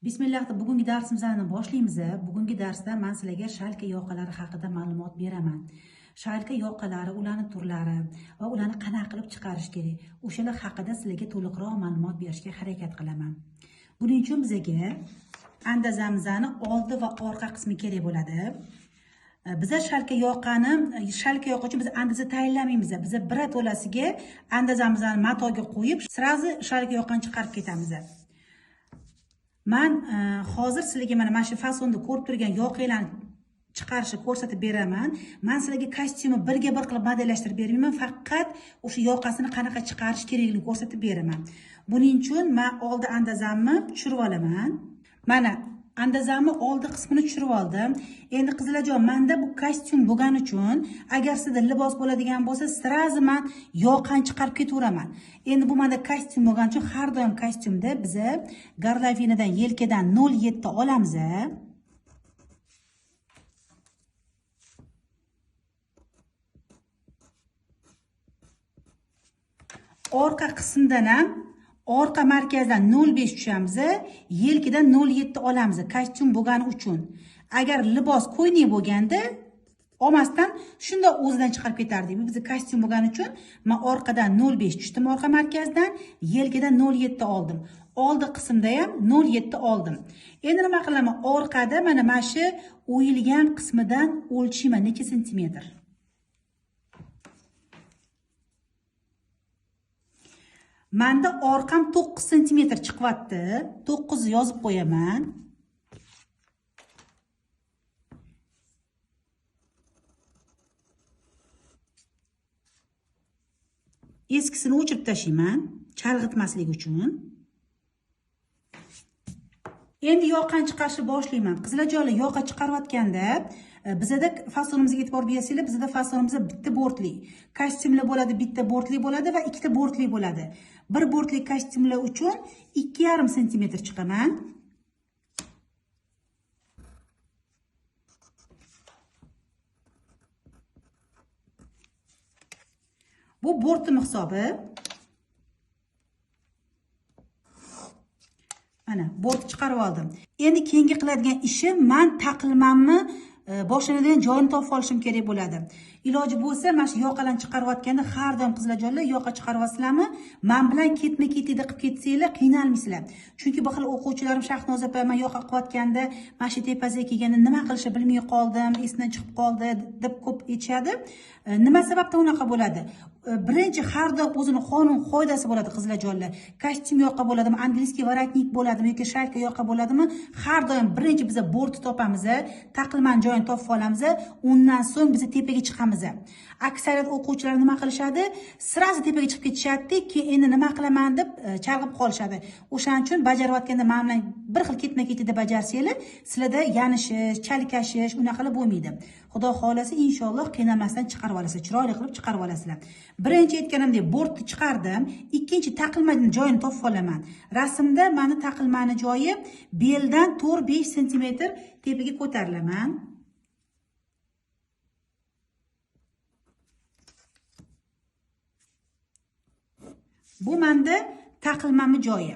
Bismillah, bugungi darsimizni boshlaymiz. Bugungi darsda men sizlarga shalka yoqalari haqida ma'lumot beraman. Shalka yoqalari, ularning turlari va ularni qanaqa qilib chiqarish kerak, o'shalar haqida sizlarga to'liqroq ma'lumot berishga harakat qilaman. Buning uchun bizga andazamizning oldi va orqa qismi kerak bo'ladi. Biza shalka yoqa uchun biz andaza tayinlamaymiz. Biz bir to'lasiga andazamizni matoga qo'yib, sirazi shalka yoqani chiqarib ketamiz. Men hozir sizlarga mana shu fasonda ko'rib turgan yoqalarni chiqarishni ko'rsatib beraman. Men sizlarga kostyumni birga bir qilib modellashtirib bermayman, faqat o'sha yoqasini qanaqa chiqarish kerakligini ko'rsatib beraman. Buning uchun men oldi andazamni tushirib olaman. Mana andazamni oldi qismini tushirib oldim. Endi qizlarjon, menda bu kostyum bo'lgani uchun agar sizda libos bo'ladigan bo'lsa, sirazi men yoqani chiqarib ketaveraman. Endi bu menda kostyum bo'lgani uchun har doim kostyumda biz garlavinadan yelkadan 0.7 olamiz. Orqa qismdan ham orqa markazdan 0.5 tushamiz, yelkadan 0.7 olamiz kostyum bo'lgani uchun. Agar libos ko'ynik bo'lganda olmasdan shunda o'zidan chiqarib ketardik. Bu bizning kostyum bo'lgani uchun men orqadan 0.5 tushdim, orqa markazdan, yelkadan 0.7 oldim. Oldi qismda ham 0.7 oldim. Endi nima qilaman? Orqada mana shu o'yilgan qismidan o'lchayman necha santimetr. Menda orqam 9 cm chiqyapti. 9 yozib qo'yaman. Eskisini o'chirib tashlayman, chalg'itmaslik uchun. Endi yoqani chiqarishni boshlayman. Qizlarjonlar, yoqa chiqarayotganda bizda fasonimizga e'tibor bersanglar, bizda fasonimiz bitta bortli. Kostyumlar bo'ladi, bitta bortli bo'ladi va ikkita bortli bo'ladi. Bir bortli kostyumlar uchun 2,5 cm chiqaman. Bu bortim hisobi. Mana bort chiqarib oldim. Endi keyingi qiladigan ishim, men taqilmanmi boshlanadigan joyini topib olishim kerak bo'ladi. Iloji bo'lsa, mana shu yoqalarni chiqarayotganda har doim qizlarjonlar yoqa chiqaryapsizlarmi? Men bilan ketma-ketida qilib ketsanglar qiynalmaysizlar. Chunki bu xil o'quvchilarim Shahnoza opa men yoqa qilayotganda, mana shu tepasiga kelganda nima qilishni bilmay qoldim, esdan chiqib qoldi deb ko'p aytishadi. Nima sababdan unaqa bo'ladi? Birinchi har doim o'zini qonun qoidasi bo'ladi qizlarjonlar. Kostyum yoqa bo'ladimi, angliskiy varatnik bo'ladimi yoki shalka yoqa bo'ladimi? Har doim birinchi biz bortni topamiz, taqilman joyini topib olamiz, undan so'ng biz tepaga chiqamiz. Aksariyat o'quvchilar nima qilishadi? Sirazi tepaga chiqib ketishadi, keyin endi nima qilaman deb chalg'ib qolishadi. O'shaning uchun bajarayotganda men bilan bir xil ketma-ketida bajarsanglar, sizlarda yanishish, chalkashish unaqalar bo'lmaydi. Xudo xolasa inshaalloh qiynalmasdan chiqarib olasizlar, chiroyli qilib chiqarib olasizlar. Birinchi aytganimdek bortni chiqardim, ikkinchi taqilmaning joyini topib olaman. Rasmda meni taqilmani joyi beldan 4-5 cm tepaga ko'tarilaman. Bu menda taqilmani joyi.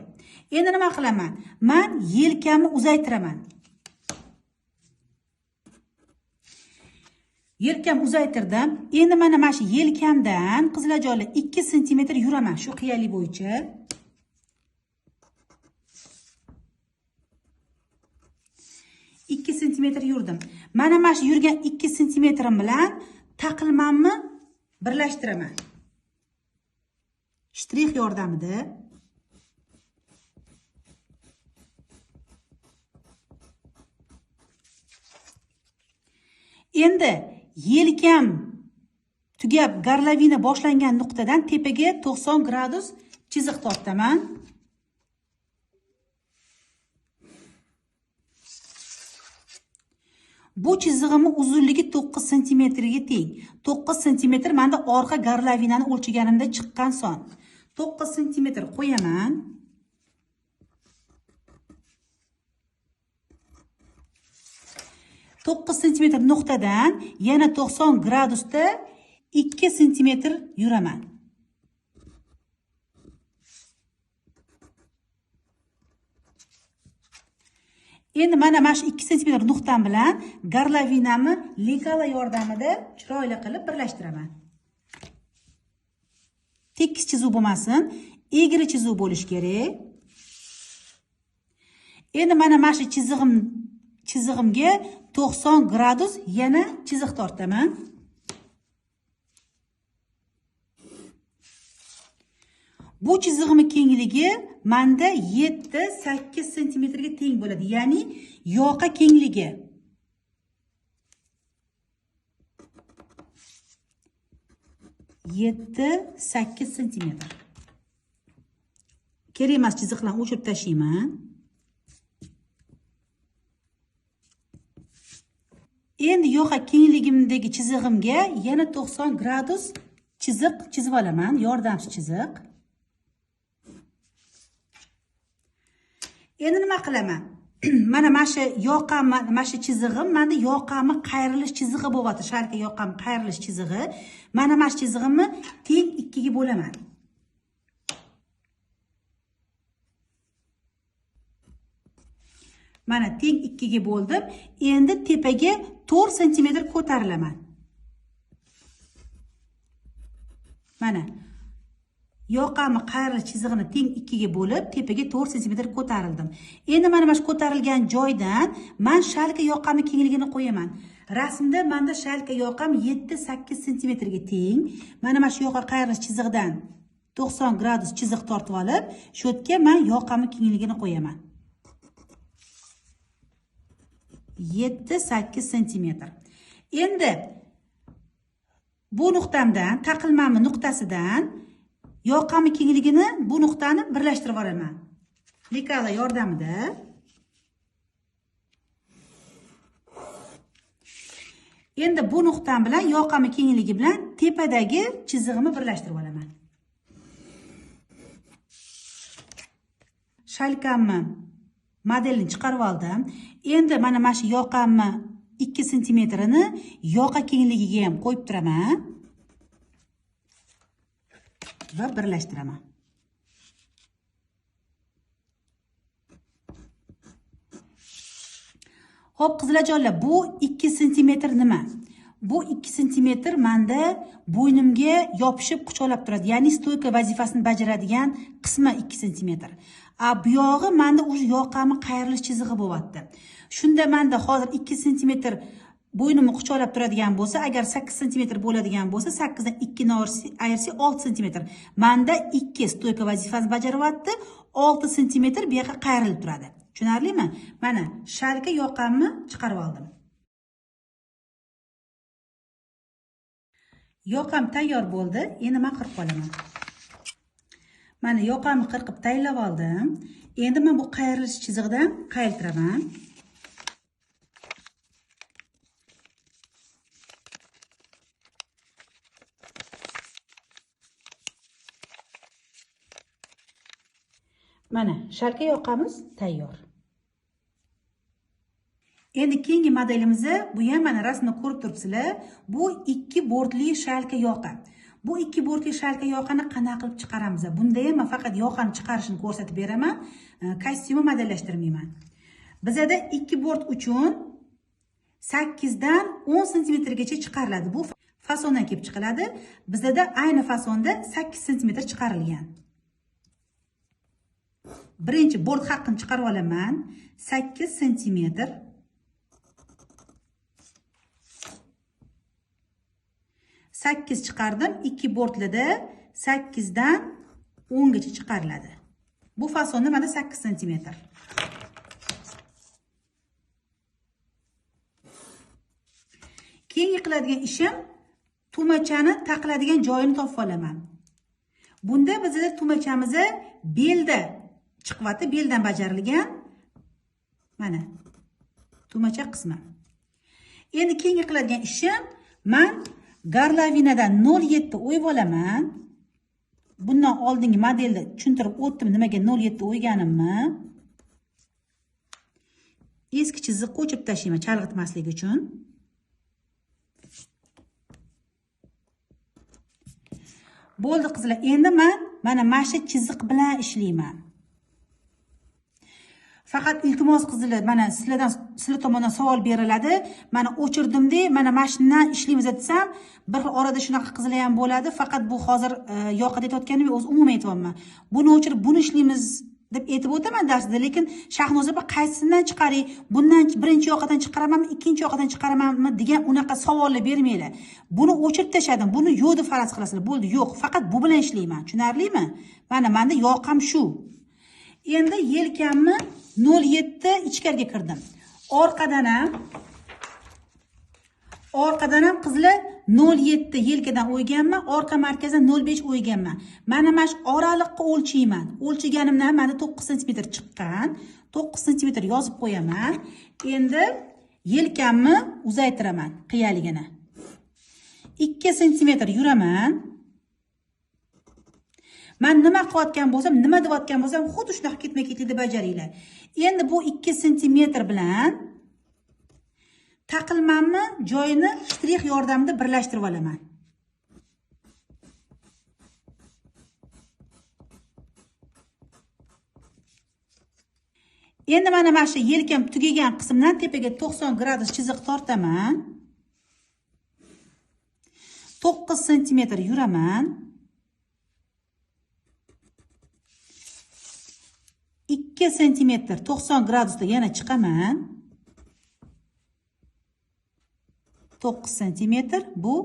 Endi nima qilaman? Men yelkamni uzaytiraman. Yelkam uzaytirdim. Endi mana shu yelkamdan qizlarjonlar 2 cm yuraman shu qiyalik bo'yicha. cm yurdim. Mana shu yurgan 2 cm bilan taqilmanni birlashtiraman. Shtrix yordamida. Endi yelkam tugab garlavina boshlangan nuqtadan tepaga 90 gradus chiziq tortaman. Bu chizig'imning uzunligi 9 cm ga teng. 9 cm menda orqa garlavinani o'lchaganimda chiqqan son. 9 cm qo'yaman. To'qqiz cm nuqtadan yana 90 gradusda 2 cm yuraman. Endi mana shu 2 sm nuqtam bilan garlavinamni legala yordamida chiroyli qilib birlashtiraman. Tekis chizuv bo'lmasin, egri chizuv bo'lish kerak. Endi mana shu chizig'imga 90 gradus yana chiziq tortaman. Bu chizig'imning kengligi menda 7-8 sm ga teng bo'ladi, ya'ni yoqa kengligi. Yetti 8 sm. Kerak emas chiziqlarni o'chirib tashlayman. Endi yoqa kengligimdagi chizig'imga yana 90 gradus chiziq chizib olaman, yordamchi chiziq. Endi nima qilaman? Mana shu yoqamni, mana shu chizig'im, menda yoqamni qayrilish chizig'i bo'lyapti. Shalka yoqamni qayrilish chizig'i. Mana shu chizig'imni teng 2 ga bo'laman. Mana teng 2 ga bo'ldim. Endi tepaga 4 sm ko'tarilaman. Mana yoqamni qayrilish chizig'ini teng 2 ga bo'lib, tepaga 4 sm ko'tarildim. Endi mana shu ko'tarilgan joydan men shalka yoqamni kengligini qo'yaman. Rasmda menda shalka yoqam 7-8 sm ga teng. Mana shu yoqa qayrilish chizig'idan 90 gradus chiziq tortib olib, shu yerga men yoqamni kengligini qo'yaman. 7-8 sm. Endi bu nuqtamdan, taqilmamni nuqtasidan yoqamni kengligini bu nuqtani birlashtirib olaman. Legala yordamida. Endi bu nuqtam bilan yoqamni kengligi bilan tepadagi chizig'imni birlashtirib olaman. Shalkamni modelini chiqarib oldim. Endi mana shu yoqamni 2 sm ni yoqa kengligiga ham qo'yib turaman va birlashtiraman. Xo'p, qizlarjonlar, bu 2 sm nima? Bu 2 sm menda bo'ynimga yopishib quchoqlab turadi. Ya'ni stoyka vazifasini bajaradigan qismi 2 sm. Bu yog'i menda o'sha yoqamni qayrilish chizig'i bo'lyapti. Shunda menda hozir 2 sm bo'ynimni quchoqlab turadigan bo'lsa, agar 8 sm bo'ladigan bo'lsa, 8 dan 2 ni ayirsak 6 sm. Menda 2 stoyka vazifasini bajaryapti, 6 sm bu yoqqa qayrilib turadi. Tushunarlimi? Mana shalka yoqamni chiqarib oldim. Yoqam tayyor bo'ldi. Endi men qirib qolaman. Mana yoqamni qirqib tayyorlab oldim. Endi men bu qayrilish chizig'idan qayiltiraman. Mana shalka yoqamiz tayyor. Endi keyingi modelimizni bu ham mana rasmda ko'rib turibsizlar. Bu 2 bortli shalka yoqa. Bu 2 bortli shalka yoqani qanday qilib chiqaramiz? Bunda ham men faqat yoqani chiqarishini ko'rsatib beraman. Kostyumni modellashtirmayman. Bizda 2 bort uchun 8 dan 10 sm gacha chiqariladi. Bu fasondan kelib chiqiladi. Bizda ayni fasonda 8 sm chiqarilgan. Birinchi bort haqqini chiqarib olaman. 8 sm. 8 chiqardim. 2 bortlida 8 dan 10 gacha chiqariladi. Bu fasonda mana 8 sm. Keyingi qiladigan ishim tumachani taqiladigan joyini topib olaman. Bunda bizda tumachamiz belda chiqyapti, beldan bajarilgan. Mana tumacha qismi. Endi keyingi qiladigan ishim men garlavinadan 07 o'yib olaman. Bundan oldingi modelda tushuntirib o'tdim nimaga 07 o'yganimni. Eski chiziqni o'chirib tashlayman chalg'itmaslik uchun. Bo'ldi qizlar. Endi men mana shu chiziq bilan ishlayman. Faqat iltimos qizlar, mana sizlar tomonidan savol beriladi. Mana o'chirdimda, mana mashinadan ishlaymiz desam, bir xil orada shunaqa qizlar ham bo'ladi. Faqat bu hozir yoqada aytayotganim o'z umuman aytyapman. Buni o'chirib, buni ishlaymiz deb aytib o'taman darsda, lekin Shahnoza opa qaysidan chiqaring? Bundan birinchi yoqadan chiqaramanmi, ikkinchi yoqadan chiqaramanmi degan unaqa savollar bermanglar. Buni o'chirib tashladim. Buni yo'q deb faraz qilasizlar. Bo'ldi, yo'q. Faqat bu bilan ishlayman. Tushunarlimi? Mana menda yoqam shu. Endi yelkamni 07 ichkariga kirdim. Orqadan ham qizlar 07 yelkadan o'yganman, orqa markazdan 05 o'yganman. Mana shu oraliqqa o'lchayman. O'lchaganimdan mana 9 sm chiqqan. 9 sm yozib qo'yaman. Endi yelkamni uzaytiraman, qiyaligini. 2 sm yuraman. Men nima qilayotgan bo'lsam, nima deyotgan bo'lsam, xuddi shunaqa ketma-ketlikda bajaringlar. Endi bu 2 sm bilan taqilmanni joyini shtrix yordamida birlashtirib olaman. Endi mana shu yelkam tugagan qismdan tepaga 90 gradus chiziq tortaman. 9 sm yuraman. 2 sm 90 gradusda yana chiqaman. 9 sm bu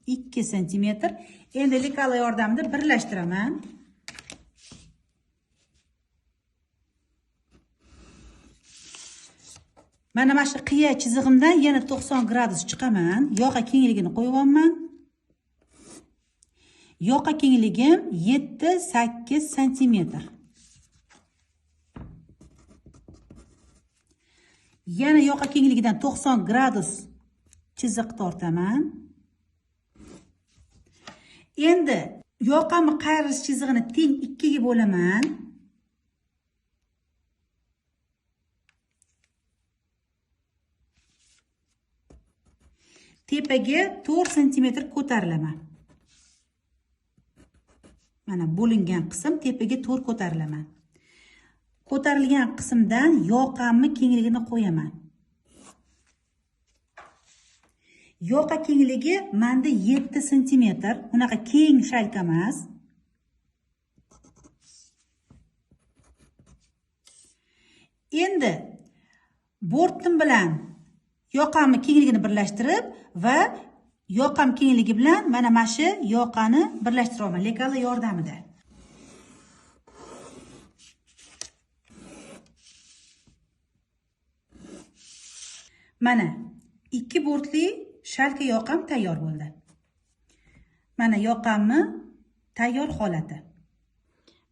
2 sm. Endi lekala yordamida birlashtiraman. Mana shu qiya chizig'imdan yana 90 gradus chiqaman. Yoqa kengligini qo'yibman. Yoqa kengligim 7-8 sm. Yana yoqa kengligidan 90 gradus chiziq tortaman. Endi yoqamni qayirish chizig'ini teng 2 ga bo'laman. Tepaga 4 sm ko'tarilaman. Mana bo'lingan qism tepaga 4 ko'tarilaman. Ko'tarilgan qismdan yoqamni kengligini qo'yaman. Yoqa kengligi menda 7 sm. Unaqa keng shalka emas. Endi bortim bilan yoqamni kengligini birlashtirib va yoqam kengligi bilan mana shu yoqani birlashtiraman lekala yordamida. Mana 2 bortli shalka yoqam tayyor bo'ldi. Mana yoqamni tayyor holati.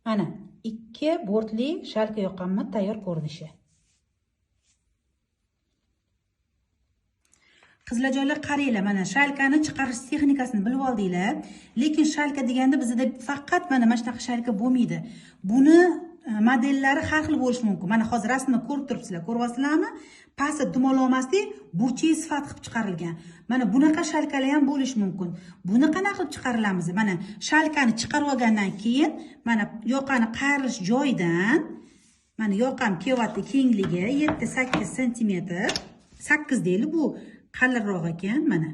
Mana 2 bortli shalka yoqamni tayyor ko'rinishi. Qizlarjonlar qaranglar, mana shalkani chiqarish texnikasini bilib oldinglar. Lekin shalka deganda bizda faqat mana shunaqa shalka bo'lmaydi. Buni modellari har xil bo'lishi mumkin. Mana hozir rasmni ko'rib turibsizlar, ko'ryapsizlarmi? Pasti dumaloqmasdan burchak sifat qilib chiqarilgan. Mana bunaqa shalkalar ham bo'lishi mumkin. Buni qanaqa qilib chiqarilamiz? Mana shalkani chiqarib olgandan keyin mana yoqani qayrilish joyidan mana yoqam kelyapti kengligi 7-8 sm. 8 deyli, bu qalinroq ekan. Mana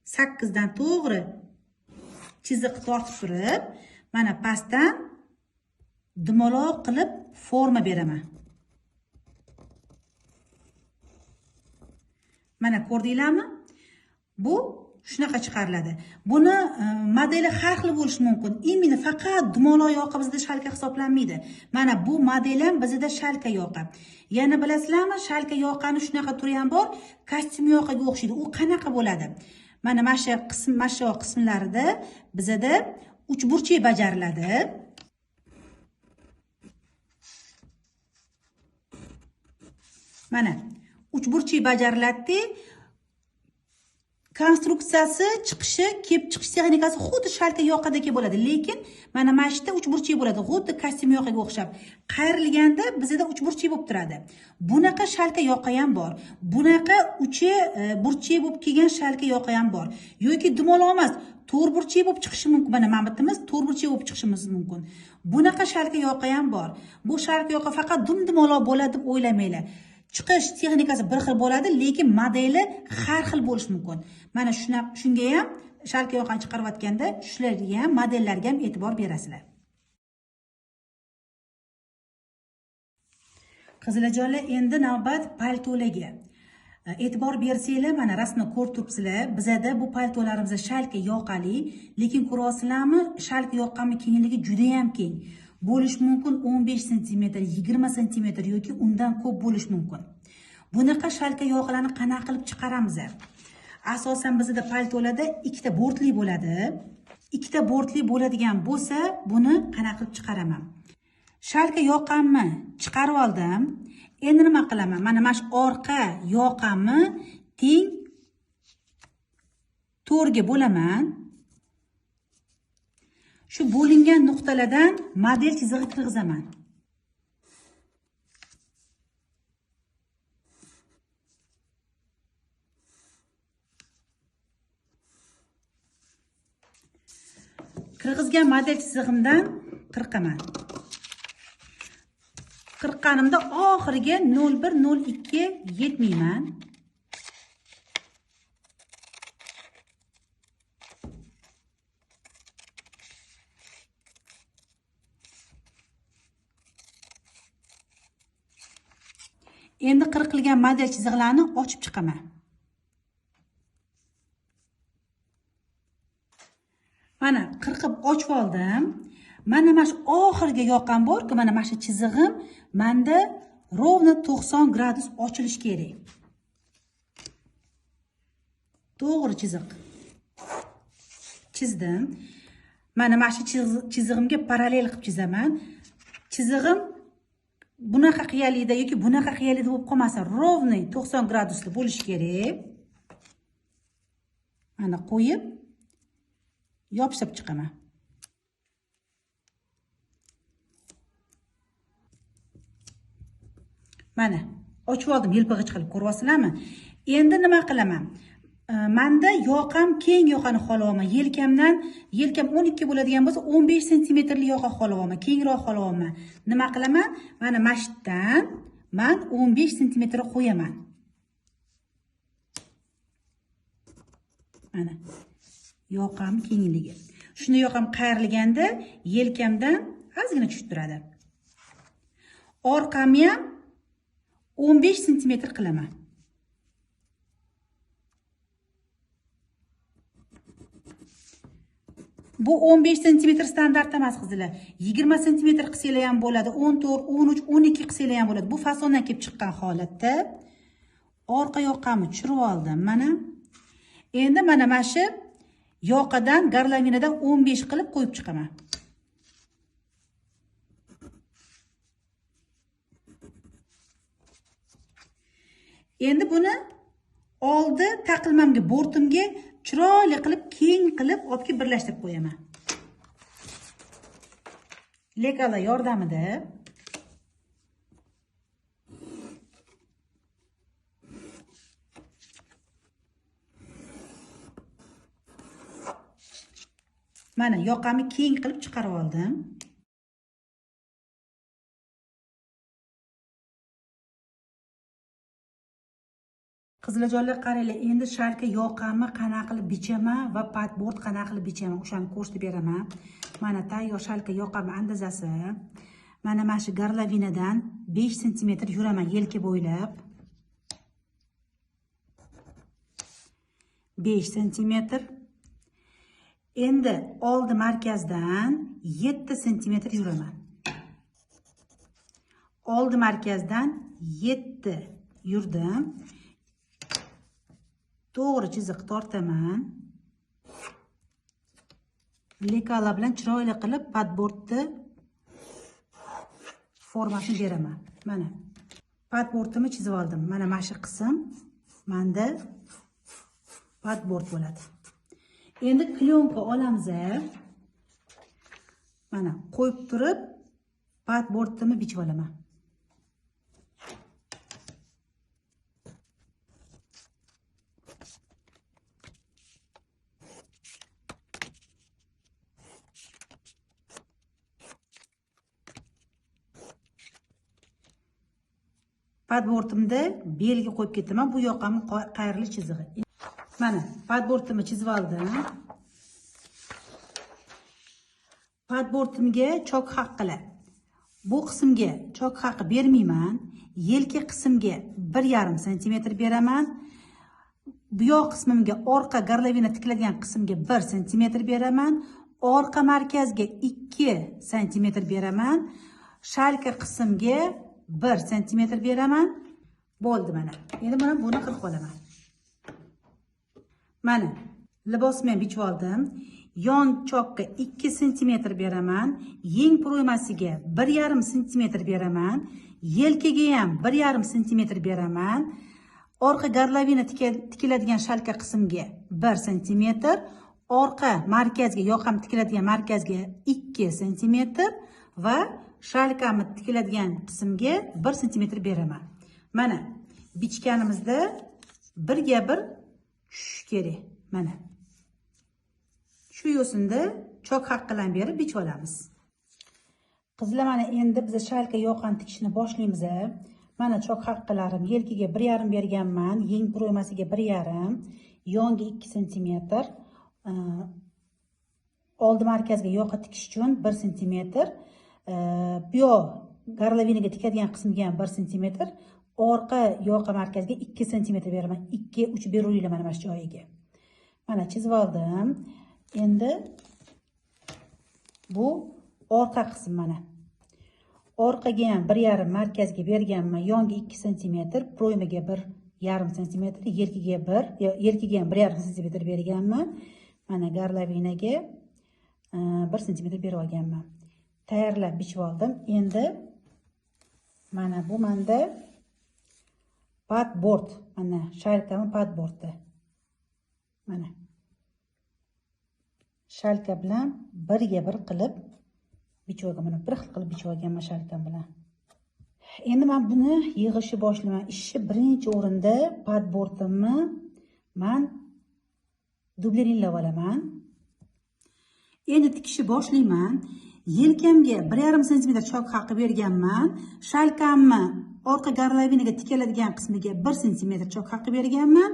8 dan to'g'ri chiziq tortib turib, mana pastdan dumaloq qilib forma beraman. Mana ko'rdinglarmi? Bu shunaqa chiqariladi. Buni modeli har xil bo'lishi mumkin. Imini faqat dumaloq yoqa bizda shalka hisoblanmaydi. Mana bu model ham bizda shalka yoqa. Yana bilasizlarmi, shalka yoqani shunaqa turi ham bor, kostyum yoqaga o'xshaydi. U qanaqa bo'ladi? Mana shu qismlarida bizda uchburchak bajariladi. Mana uchburchak bajariladi. Konstruksiyasi, chiqishi, kelib chiqish texnikasi xuddi shalka yoqadagi bo'ladi, lekin mana shunda uchburchak bo'ladi, xuddi kostyum yoqaga o'xshab. Qayrilganda bizda uchburchak bo'lib turadi. Bunaqa shalka yoqa ham bor. Bunaqa uchi burchak bo'lib kelgan shalka yoqa ham bor. Yoki dumaloq emas, to'rtburchak bo'lib chiqishi mumkin. Mana bitimiz to'rtburchak bo'lib chiqishimiz mumkin. Bunaqa shalka yoqa ham bor. Bu shalka yoqa faqat dumdumaloq bo'ladi deb o'ylamanglar. Chiqish texnikasi bir xil bo'ladi, lekin modeli har xil bo'lishi mumkin. Mana shunga ham shalka yoqani chiqarayotganda shularga ham, modellarga ham e'tibor berasizlar. Qizilajonlar, endi navbat paltolarga. E'tibor bersanglar, mana rasmni ko'rib turibsizlar. Bizada bu paltolarimiz shalka yoqali, lekin ko'ryapsizlarmi, shalka yoqqanmi kengligi juda ham keng. Bo'lish mumkin 15 sm, 20 sm yoki undan ko'p bo'lish mumkin. Bunaqa shalka yoqlarni qanaqa qilib chiqaramiz? Asosan bizda paltolarda ikkita bortli bo'ladi. Ikkita bortli bo'ladigan bo'lsa, buni qanaqa qilib chiqaraman? Shalka yoqamni chiqarib oldim. Endi nima qilaman? Mana shu orqa yoqamni teng to'rga bo'laman. Shu bo'lingan nuqtalardan model chizig'i kirgizaman. Kirgizgan model chizig'imdan qirqaman. Qirqqanimda oxiriga 0102 yetmayman. Endi qirqilgan model chiziqlarni ochib chiqaman. Mana qirqib ochib oldim. Mana shu oxirgi yoqqan bor-ku, mana shu chizig'im menda rovno 90 gradus ochilish kerak. To'g'ri chiziq chizdim. Mana shu chizig'imga parallel qilib chizaman. Chizig'im bunaqa qiyalikda yoki bunaqa qiyalikda bo'lib qolmasa, rovno 90 gradusda bo'lishi kerak. Mana qo'yib yopishtirib chiqaman. Mana ochib oldim, yelpig'ich qilib ko'ryapsizlarmi? Endi nima qilaman? Menda yoqam keng yoqani xohlayman. Yelkam 12 bo'ladigan bo'lsa 15 sm li yoqa xohlayman, kengroq xohlayman. Nima qilaman? Mana mashitdan men 15 sm qo'yaman. Mana yoqam kengligi. Shuni yoqam qayrilganda yelkamdan ozgina tushib turadi. Orqamni ham 15 sm qilaman. Bu 15 sm standart emas qizlar. 20 sm qilsanglar ham bo'ladi, 14, 13, 12 qilsanglar ham bo'ladi. Bu fasondan kelib chiqqan holatda orqa yoqamni tushirib oldim. Mana endi mana shu yoqadan garlavinadan 15 qilib qo'yib chiqaman. Endi buni oldi taqilmamga, bortimga chiroyli qilib, keng qilib olib kelib birlashtirib qo'yaman. Lekalar yordamida mana yoqamni keng qilib chiqarib oldim. Qizlarjonlar, qaranglar, endi shalka yoqamni qanaqa qilib bichaman va padbord qanaqa qilib bichaman, o'shani ko'rsatib beraman. Mana tayyor shalka yoqamni andazasi. Mana shu garlavinadan 5 sm yuraman yelka bo'ylab. 5 sm. Endi oldi markazdan 7 sm yuraman. Oldi markazdan 7 yurdim. To'g'ri chiziq tortaman. Lekalar bilan chiroyli qilib padbordni formasini beraman. Mana padbordimni chizib oldim. Mana shu qism menda padbord bo'ladi. Endi plyonka olamiz. Mana qo'yib turib padbordimni bichib olaman. Padbortimda belgi qo'yib ketaman. Bu yoq ham qayrli chizig'i. Mana padbortimni chizib oldim. Padbortimga chok haqqilar. Bu qismga chok haqqi bermayman. Yelka qismga 1,5 sm beraman. Bu yoq qismimga orqa garlavina tikiladigan qismga 1 sm beraman. Orqa markazga 2 sm beraman. Shalka qismga 1 sm beraman. Bo'ldi mana. Endi mana buni qilib olaman. Mana libosni men bichib oldim. Yon chokka 2 sm beraman. Yeng pro'ymasiga 1,5 sm beraman. Yelkaga ham 1,5 sm beraman. Orqa garlavina tikiladigan shalka qismga 1 sm, orqa markazga yoqam tikiladigan markazga 2 sm va shalkamni tikiladigan qismga 1 sm beraman. Mana bichganimizda birga bir tushishi kerak. Mana shu yo'sinda chok haqqidan berib bichib olamiz. Qizlar, mana endi biz shalka yoqani tikishni boshlaymiz. Mana chok haqqilarim yelkaga 1,5 berganman, yeng pro'ymasiga 1,5, yonga 2 sm, oldi markazga yoqa tikish uchun 1 sm, bu yoq garlavinaga tikadigan qismga ham 1 sm, orqa yoqa markazga 2 sm beraman. 2-3 beringlar mana shu joyiga. Mana chizib oldim. Endi bu orqa qism mana. Orqaga ham 1,5 markazga berganman, yonga 2 sm, pro'ymaga 1,5 sm, yelkaga ham 1,5 sm berganman. Mana garlavinaga 1 sm berib olganman. Tayyorlab bichib oldim. Endi mana bu menda padbord, mana shalkam padbordda. Mana shalka bilan birga bir qilib bichib olganman. Bir xil qilib bichib olganman shalkam bilan. Endi men buni yig'ishni boshlayman. Ishni birinchi o'rinda padbordimni men dublerinlab olaman. Endi tikishni boshlayman. Yelkamga 1,5 sm chok haqqi berganman. Shalkamni orqa garlavinaga tikiladigan qismiga 1 sm chok haqqi berganman.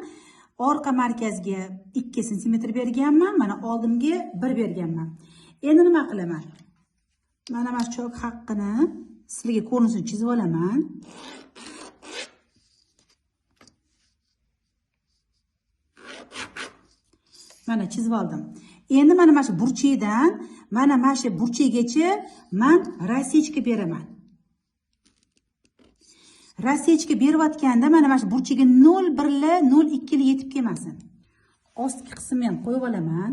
Orqa markazga 2 sm berganman. Mana oldimga 1 berganman. Endi nima qilaman? Mana mana chok haqqini sizlarga ko'rinishini chizib olaman. Mana chizib oldim. Endi mana shu burchakdan mana shu burchakgacha men rasechka beraman. Rasechka berayotganda mana shu burchakga 0,1 0,2 yetib kelmasin. Ostki qismini ham qo'yib olaman.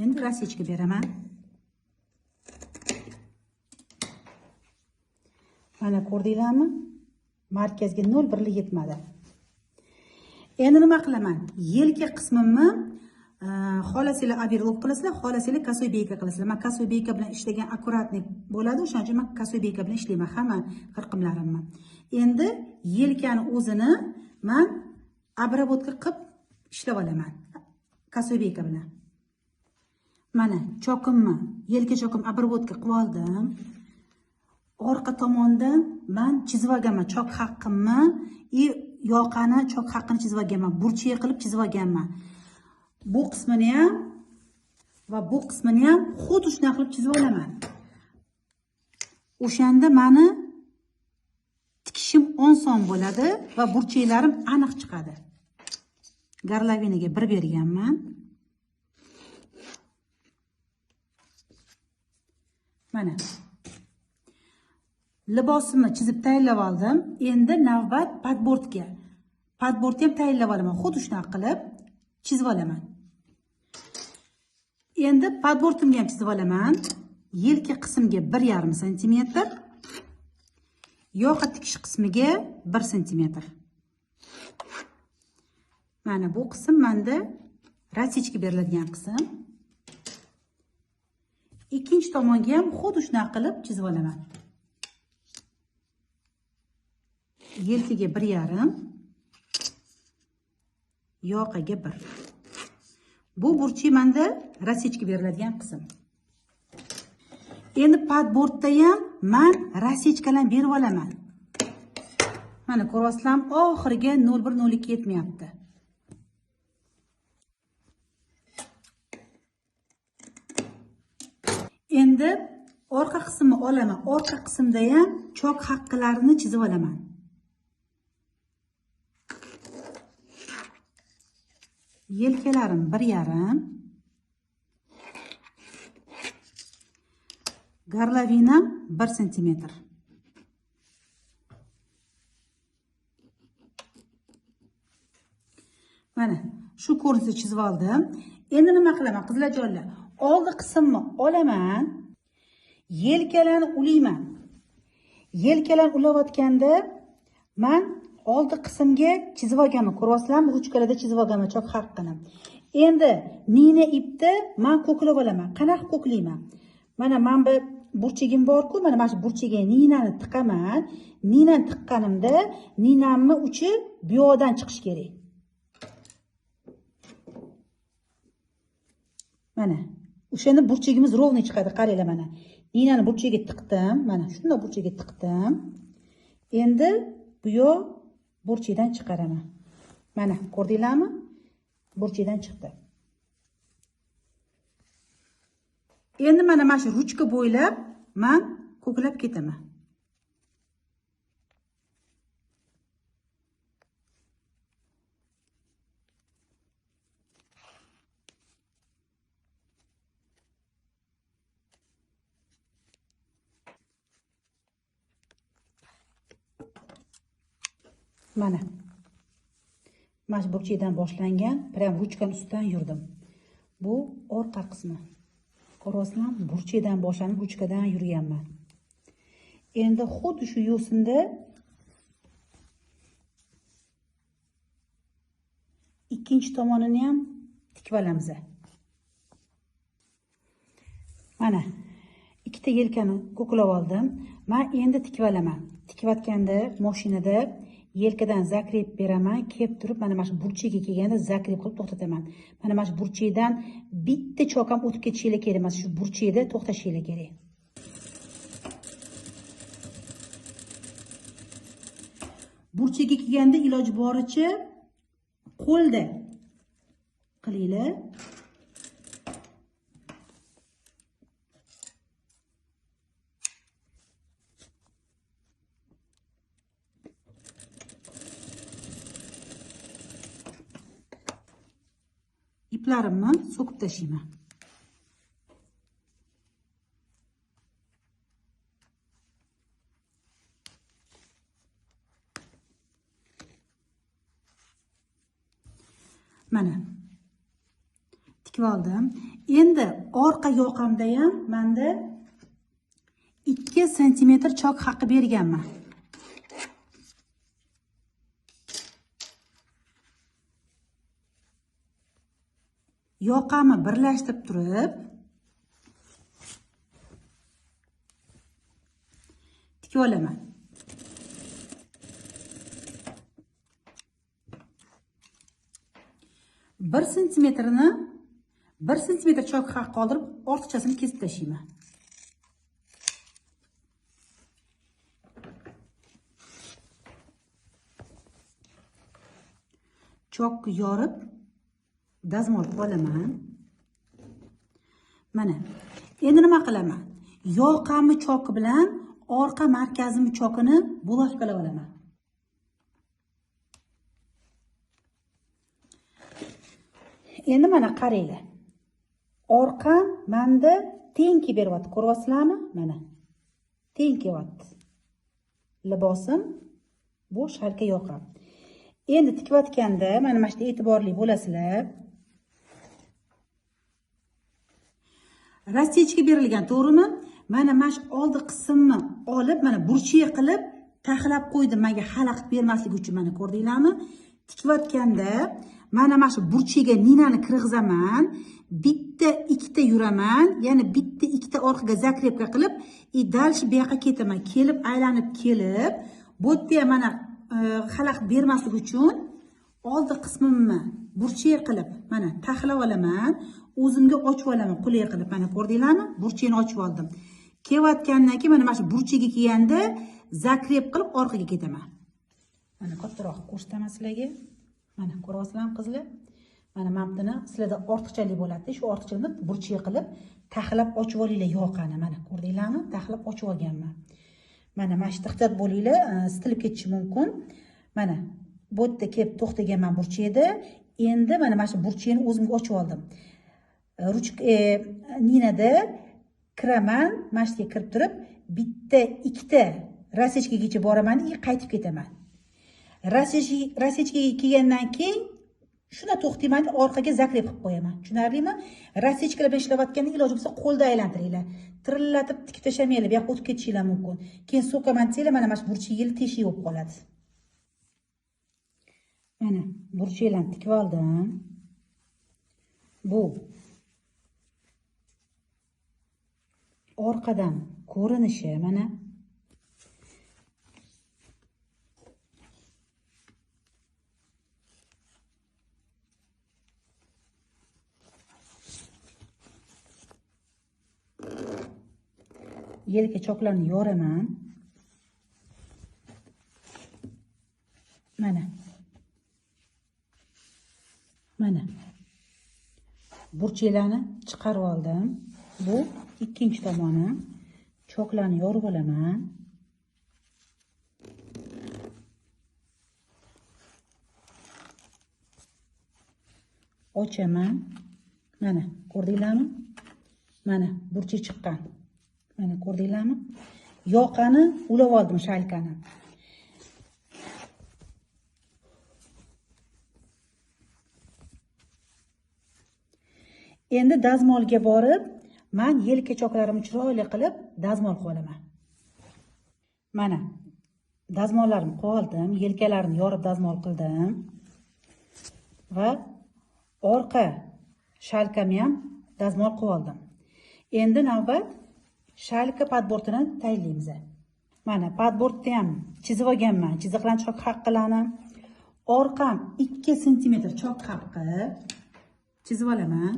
Endi rasechka beraman. Mana ko'rdinglarmi? Markazga 0,1 yetmadi. Endi nima qilaman? Yelka qismimni xolasizlar averlok qilasizlar, xolasizlar kasoybeyka qilasizlar. Men kasoybeyka bilan ishlagan akkuratnik bo'ladi, o'shaning uchun men kasoybeyka bilan ishlayman hamma qirqimlarimni. Endi yelkani o'zini men обработка qilib ishlab olaman kasoybeyka bilan. Mana chokimni, yelka chokim обработка qilib oldim. Orqa tomondan men chizib olganman chok haqqimni, yoqani chok haqqini chizib olganman, burchak qilib chizib olganman. Bu qismini ham va bu qismini ham xuddi shunday qilib chizib olaman. O'shanda meni tikishim oson bo'ladi va burchaklarim aniq chiqadi. Garlavinaga 1 berganman. Mana libosimni chizib tayyorlab oldim. Endi navbat padbordga. Padbordni ham tayyorlab olaman. Xuddi shunday qilib chizib olaman. Endi padbordimni ham chizib olaman. Yelka qismiga 1,5 sm, yoqa tikish qismiga 1 sm. Mana bu qism menda rasechka beriladigan qism. Ikkinchi tomonga ham xuddi shunday qilib chizib olaman. Yelkaga 1,5, yoqaga 1. Bu burchi menda rasechka beriladigan qism. Endi padbordda ham men rasechkalar berib olaman. Mana ko'ryapsizlarmi, oxiriga 0102 yetmayapti. Endi orqa qismni olaman. Orqa qismda ham chok haqqalarini chizib olaman. Yelkalarim 1,5. Garlavinam 1 cm. Mana shu ko'rinishda chizib oldim. Endi nima qilaman qizlarjonlar? Oldi qismni olaman. Yelkalarni ulayman. Yelkalarni ulayotganda men oldi qismga chizib olganman. Ko'ryapsizlarmi? Ruchkalarda chizib olganman chok haqqini. Endi nina ipda men ko'klab olaman. Qanaqa ko'klayman? Mana men bir burchagim bor-ku, mana shu burchaga ninani tiqaman. Ninani tiqqanimda ninamni uchi bu yoqdan chiqish kerak. Mana o'shanda burchagimiz ровный chiqadi. Qaranglar mana. Ninani burchaga tiqdim. Mana shunday burchaga tiqdim. Endi bu yoq burchakdan chiqaraman. Mana ko'rdinglarmi? Burchakdan chiqdi. Endi mana shu ruchka bo'ylab men ko'klab ketaman. Mana shu burchakdan boshlangan, prям ruchkani ustidan yurdim. Bu orqa qismi. Ko'ryapsizlarmi? Burchakdan boshlanib, ruchkadan yurganman. Endi xuddi shu yo'sinda ikkinchi tomonini ham tikib olamiz. Mana ikkita yelkani ko'klab oldim. Men endi tikib olaman. Tikayotganda mashinada yelkadan zakrep beraman, kelib turib mana shu burchakka kelganda zakrep qilib to'xtataman. Mana shu burchakdan bitta chok ham o'tib ketishingiz kerak emas, shu burchakda to'xtashingiz kerak. Burchakka kelganda iloji boricha qo'lda qilinglar. İplarimni so'kib tashlayman. Mana tikib oldim. Endi orqa yoqamda ham menda 2 cm chok haqqi berganman. Yoqamni birlashtirib turib tikib olaman. Bir santimetrni 1 cm chok haq qoldirib ortiqchasini kesib tashlayman. Chokni yorib dazmol olaman. Mana endi nima qilaman? Yoqamni choki bilan orqa markazimni chokini buloshkalab olaman. Endi mana qaranglar. Orqa menda teng kelib beryapti. Ko'ryapsizlarmi? Mana. Teng kelyapti. Libosim bu shalka yoqam. Endi tikayotganda mana shu e'tiborli bo'lasizlar. Rasechka berilgan, to'g'rimi? Mana shu oldi qismni olib, mana burchak qilib taxlab qo'ydim menga xalaqit bermaslik uchun. Mana ko'rdinglarmi? Tikayotganda mana shu burchakga ninani kirg'izaman, bitta ikkita yuraman, ya'ni bitta ikkita orqaga zakrepka qilib, dalshi bu yoqqa ketaman. Kelib aylanib bu yerda mana xalaqit bermaslik uchun oldi qismimni burchak qilib mana taxlab olaman, o'zimga ochib olaman qulay qilib. Mana ko'rdinglarmi? Burchakni ochib oldim. Kelayotgandan keyin mana shu burchakka kelganda zakrep qilib orqaga ketaman. Mana kattaroq ko'rsataman sizlarga. Mana ko'ryapsizlarmi qizlar? Mana mamtini sizlarda ortiqchalik bo'ladi. Shu ortiqchalikni burchak qilib taxlab ochib olinglar yoqani. Mana ko'rdinglarmi? Taxlab ochib olganman. Mana shu ehtiyot bo'linglar, sitilib ketishi mumkin. Mana bu yerda kelib to'xtaganman burchakda. Endi mana shu burchakni o'zimga ochib oldim. Ninada kiraman, mana shu yerga kirib turib, bitta, ikkita rasechkagacha boraman, qaytib ketaman. Rasechkaga kelgandan keyin shuna to'xtayman, orqaga zakrep qilib qo'yaman. Tushunarlimi? Rasechkalar bilan ishlayotganda iloji bo'lsa qo'lda aylantiringlar. Tirillatib tikib tashamanglar, bu yoqqa o'tib ketishinglar mumkin. Keyin so'kaman desanglar, mana shu burchaklar teshik bo'lib qoladi. Mana burchaklarni tikib oldim. Bu orqadan ko'rinishi mana. Yelka choklarni yoraman. Mana. Mana. Burchaklarni chiqarib oldim. Bu ikkinchi tomoni. Choklarni yorib olaman. Ochaman. Mana, ko'rdinglarmi? Mana burchak chiqqan. Mana ko'rdinglarmi? Yoqani ulab oldim shalkani. Endi dazmolga borib, men yelka choklarimni chiroyli qilib dazmol qilib olaman. Mana dazmollarimni qo'yib oldim, yelkalarini yorib dazmol qildim va orqa shalkamni ham dazmol qilib oldim. Endi navbat shalka padbortini tayyorlaymiz. Mana padbortni ham chizib olganman, chiziqlarni chok haqqilani. Orqam 2 sm chok haqqi chizib olaman.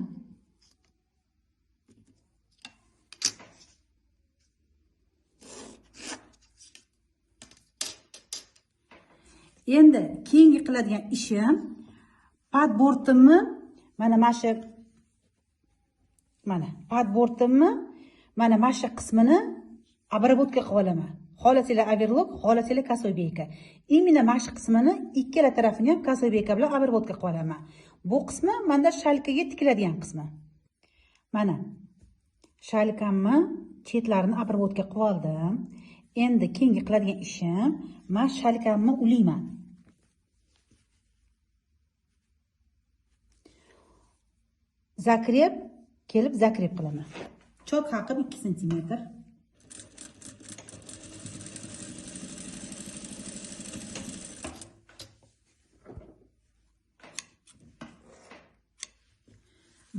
Endi keyingi qiladigan ishim padbortimni mana shu padbortimni mana shu qismini обработка qilib olaman. Xolasizlar overlock, xolasizlar kasobeyka. Именно mana shu qismini ikkala tarafini ham kasobeyka bilan обработка qilib olaman. Bu qismi menda shalkaga tikiladigan qismi. Mana shalkamni chetlarini обработка qilib oldim. Endi keyingi qiladigan ishim men shalkamni ulayman. Zakrep kelib zakrep qilaman. Chok haqim 2 sm.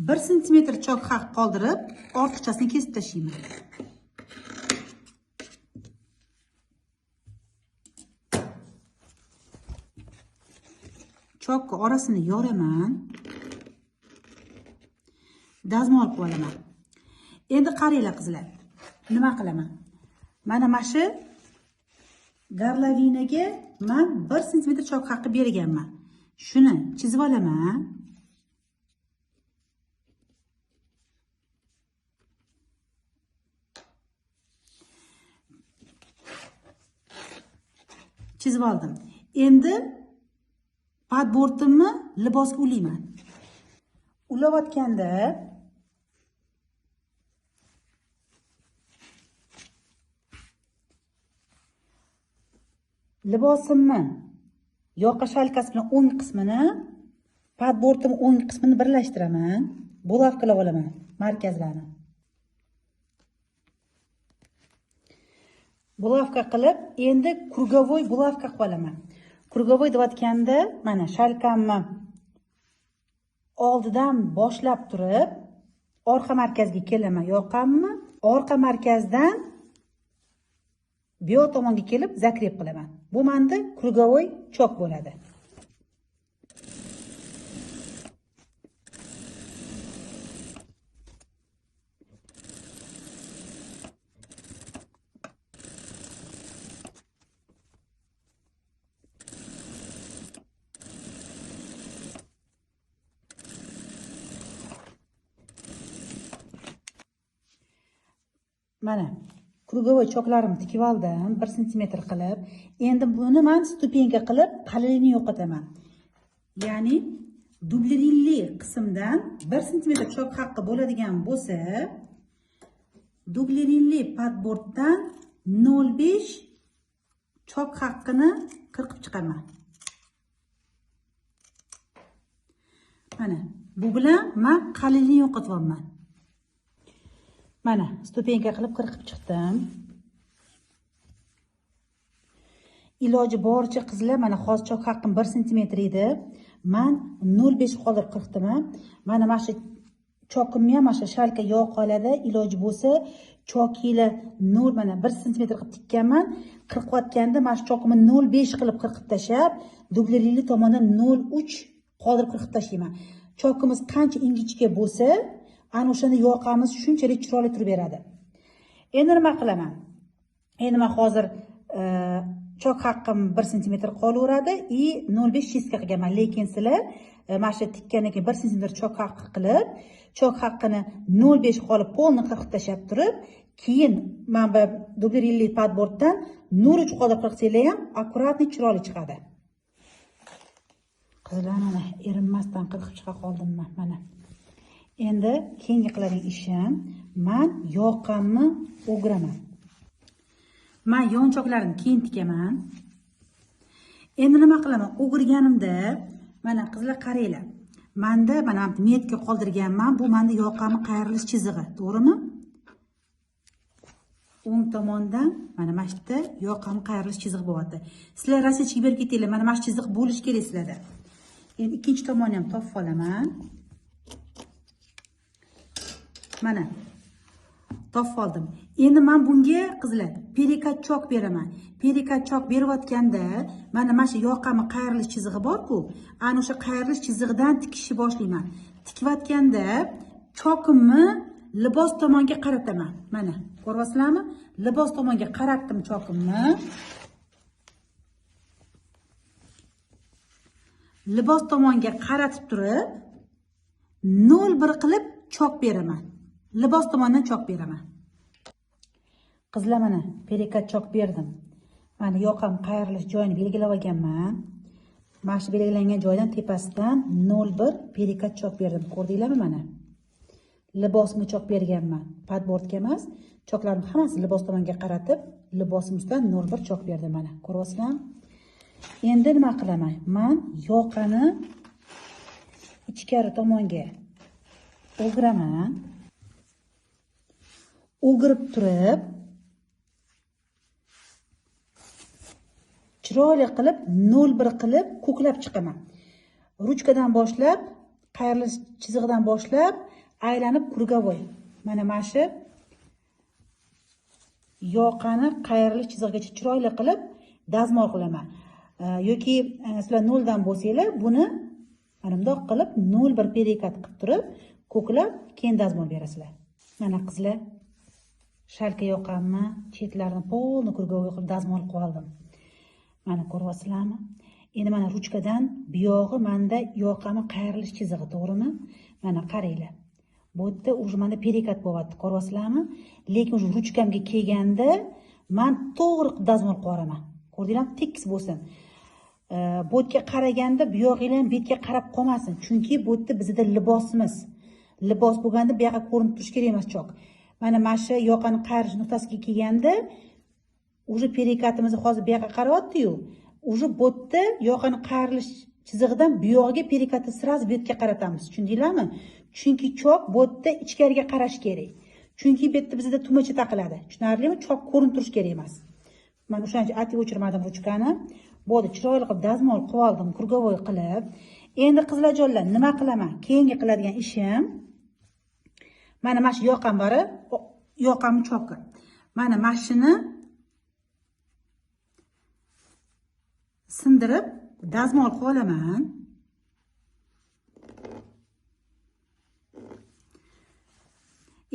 Bir sm chok haq qoldirib, ortiqchasini kesib tashlayman. Chok orasini yoraman. Dazmol qilib olaman. Endi qaranglar qizlar. Nima qilaman? Mana shu garlavinaga men 1 sm chok haqqi berganman. Shuni chizib olaman. Chizib oldim. Endi padbortimni libosga ulayman. Ulayotganda libosimni yoqa shalkasi bilan o'ng qismini, padbortimni o'ng qismini birlashtiraman. Bulavkalab olaman markazlarni. Bulavka qilib, endi krugovoy bulavka qilib olaman. Krugovoy deyotganda mana shalkamni oldidan boshlab turib, orqa markazga kelaman, yoqamni orqa markazdan bu yoq tomonga kelib zakrep qilaman. Bu menda krugovoy chok bo'ladi. Mana krugovoy choklarimni tikib oldim 1 sm qilib. Endi buni men stupenka qilib qalinligini yo'qotaman. Ya'ni dublerilli qismdan 1 sm chok haqqi bo'ladigan bo'lsa, dublerilli padborddan 0,5 chok haqqini qirqib chiqaman. Mana bu bilan men qalinlikni yo'qotyapman. Mana stupenka qilib qirqib chiqdim. Iloji boricha qizlar, mana hozir chok haqqim 1 sm edi. Men 0,5 qoldirib qirqdim. Mana shu chokimni ham mana shalka yog' qoladi. Iloji bo'lsa chokinglar 0 mana 1 sm qilib tikkanman. Qirqayotganda mana shu chokimni 0,5 qilib qirqib tashlab, dublerili tomondan 0,3 qoldirib qirqib tashlayman. Chokimiz qancha ingichka bo'lsa, ana o'shanda yoqamiz shunchalik chiroyli turib beradi. Endi nima qilaman? Endi men hozir chok haqqim 1 sm qolaveradi и 0,5 чистка qilganman. Lekin sizlar mana shu tikkandan keyin 1 sm chok haqqi qilib, chok haqqini 0,5 qolib polni qirqib tashlab turib, keyin men bu dublerilli padborddan 0,3 qoldirib qirqsanglar ham akkuratni chiroyli chiqadi. Qizlar, mana erinmasdan qirqib chiqa qoldim men. Mana endi keyingi qiladigan ishim, men yoqamni o'giraman. Men yonchoklarini keyin tikaman. Endi nima qilaman? O'girganimda mana qizlar qaranglar. Menda mana metga qoldirganman. Bu menda yoqamni qayrilish chizig'i, to'g'rimi? O'ng tomondan mana shu yerda yoqamni qayrilish chizig'i bo'lyapti. Sizlar rasechka berib ketinglar. Mana shu chiziq bo'lish kerak sizlarda. Endi ikkinchi tomonni ham topib olaman. Mana topib oldim. Endi men bunga qizlar perikat chok beraman. Perikat chok berayotganda mana shu yoqamni qayrilish chizig'i bor-ku, ana o'sha qayrilish chizig'idan tikishni boshlayman. Tikayotganda chokimni libos tomonga qarataman. Mana ko'ryapsizlarmi? Libos tomonga qaratdim chokimni. Libos tomonga qaratib turib 0,1 qilib chok beraman. Libos tomondan chok beraman. Qizlar, mana perikat chok berdim. Mana yoqam qayrilish joyini belgilab olganman. Mana shu belgilangan joydan tepasidan 0,1 perikat chok berdim. Ko'rdinglarmi mana? Libosni chok berganman. Padbordga emas, choklarni hammasi libos tomonga qaratib, libosimizdan 0,1 chok berdim mana. Ko'ryapsizlarmi? Endi nima qilaman? Men yoqani ichkari tomonga o'giraman. O'girib turib, chiroyli qilib 0,1 qilib ko'klab chiqaman. Ruchkadan boshlab, qayrilish chizig'idan boshlab aylanib krugovoy. Mana shu yoqani qayrilish chizig'igacha chiroyli qilib dazmol qilaman. Yoki sizlar 0 dan bo'lsanglar, buni mana bundoq qilib 0,1 perikat qilib turib, ko'klab keyin dazmol berasizlar. Mana qizlar, shalka yoqamni chetlarini polni krugovoy qilib dazmol qilib oldim. Mana ko'ryapsizlarmi? Endi mana ruchkadan bu yog'i menda yoqamni qayrilish chizig'i, to'g'rimi? Mana qaranglar. Bu yerda уже menda perikat bo'lyapti, ko'ryapsizlarmi? Lekin o'sha ruchkamga kelganda men to'g'ri qilib dazmol qilib olaman. Ko'rdinglarmi? Tekis bo'lsin. Bu yerga qaraganda bu yog'inglar ham bu yerga qarab qolmasin. Chunki bu yerda bizda libosimiz. Libos bo'lganda bu yoqqa ko'rinib turish kerak emas chok. Mana shu yoqani qayrish nuqtasiga kelganda уже perikatimizni hozir bu yoqqa qarayapti-yu. Уже bu yerda yoqani qayrilish chizig'idan bu yog'iga perikatni sraz bu yerga qaratamiz. Tushundinglarmi? Chunki chok bu yerda ichkariga qarash kerak. Chunki bu yerda bizda tumacha taqiladi. Tushunarlimi? Chok ko'rinib turish kerak emas. Men o'shancha atib o'chirmadim ruchkani. Bo'ldi, chiroyli qilib dazmol qilib oldim, krugovoy qilib. Endi qizlarjonlar, nima qilaman? Keyingi qiladigan ishim, mana shu yoqam bari, yoqam choki. Mana shuni sindirib dazmol qilib olaman.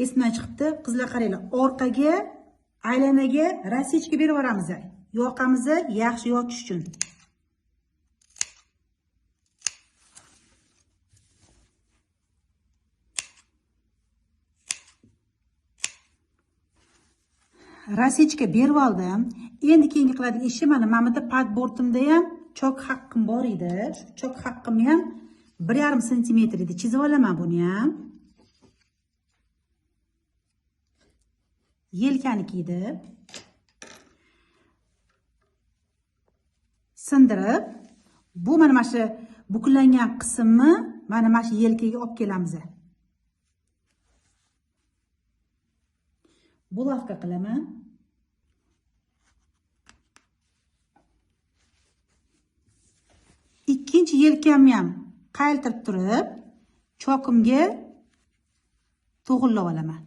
Esimdan chiqibdi, qizlar qaranglar, orqaga aylanaga rasechka berib yuboramiz. Yoqamizni yaxshi yotish uchun. Rasichka berib oldim. Endi keyingi qiladigan ishim mana bu yerda padbordimda ham chok haqqim bor edi. Shu chok haqqimni ham 1,5 sm edi. Chizib olaman buni ham. Yelkaniki edi. Sindirib, bu mana shu buklangan qismni mana shu yelkaga olib kelamiz. Bulavka qilaman. Ikkinchi yelkamni ham qayiltirib turib, chokimga to'g'irlab olaman.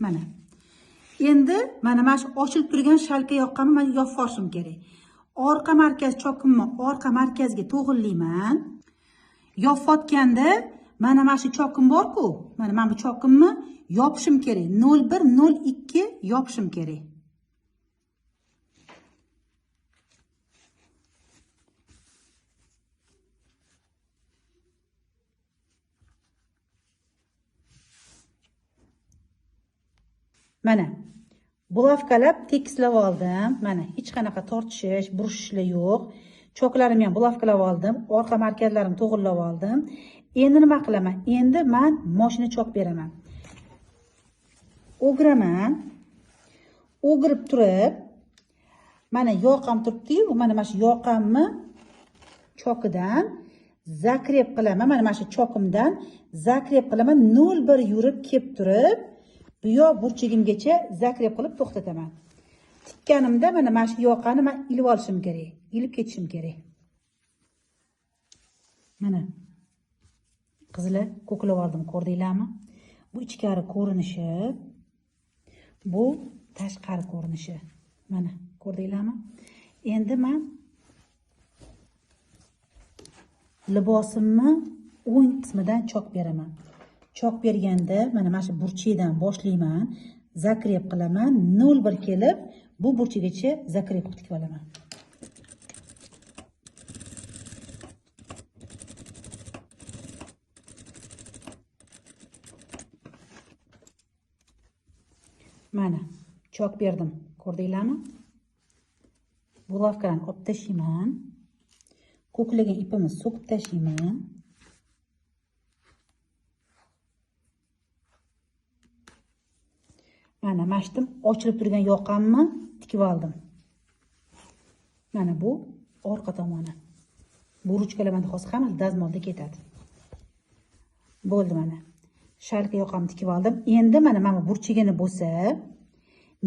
Mana. Endi mana shu ochilib turgan shalka yoqqanni men yopib olishim kerak. Orqa markaz chokimni orqa markazga to'g'irlayman. Yopayotganda mana shu chokim bor-ku, mana bu chokimni yopishim kerak. 0102 yopishim kerak. Mana bulavkalab tekislab oldim. Mana hech qanaqa tortishish, burishishlar yo'q. Choklarimni ham bulavkalab oldim. Orqa markazlarimni to'g'irlab oldim. Endi nima qilaman? Endi men mashina chok beraman. O'giraman. O'girib turib, mana yoqam turibdi-yu, mana shu yoqamni chokidan zakrep qilaman. Mana shu chokimdan zakrep qilaman. 01 yurib kelib turib, bu yoq burchagimgacha zakrep qilib to'xtataman. Tikkanimda mana shu yoqani men ilib olishim kerak. Ilib ketishim kerak. Mana qizlar ko'klab oldim, ko'rdinglarmi? Bu ichkari ko'rinishi, bu tashqari ko'rinishi. Mana ko'rdinglarmi? Endi men libosimni o'ng qismidan chok beraman. Chok berganda mana shu burchakdan boshlayman, zakrep qilaman, 01 kelib, bu burchagacha zakrep qilib tikib olaman. Mana chok berdim, ko'rdinglarmi? Bulavkani olib tashlayman. Ko'klagan ipimni so'kib tashlayman. Mana mashtim ochilib turgan yoqamni tikib oldim. Mana bu orqa tomoni. Bu ruchkalamada hozir hamma dazmolda ketadi. Bo'ldi mana. Shalka yoqamni tikib oldim. Endi mana burchagini bo'lsa,